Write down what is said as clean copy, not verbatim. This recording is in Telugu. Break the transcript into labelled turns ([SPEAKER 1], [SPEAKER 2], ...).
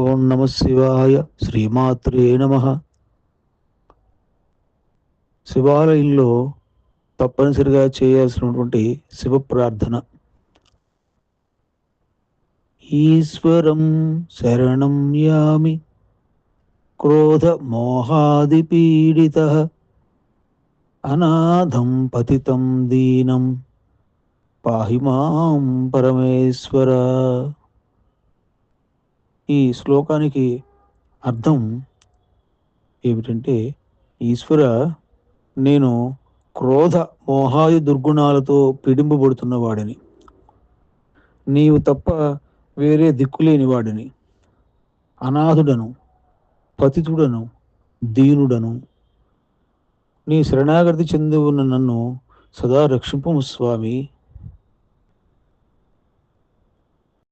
[SPEAKER 1] ఓం నమ శివాయ. శ్రీమాత్రే నమ. శివాలయంలో తప్పనిసరిగా చేయాల్సినటువంటి శివ ప్రార్థన. ఈశ్వరం శరణం యామి క్రోధ మోహాది పీడిత అనాథం పతితం దీనం పాహి మాం పరమేశ్వర. ఈ శ్లోకానికి అర్థం ఏమిటంటే, ఈశ్వర, నేను క్రోధ మోహాది దుర్గుణాలతో పీడింపబడుతున్న వాడిని. నీవు తప్ప వేరే దిక్కులేని వాడిని. అనాథుడను, పతితుడను, దీనుడను. నీ శరణాగతి చెంది ఉన్న నన్ను సదా రక్షింపుము స్వామి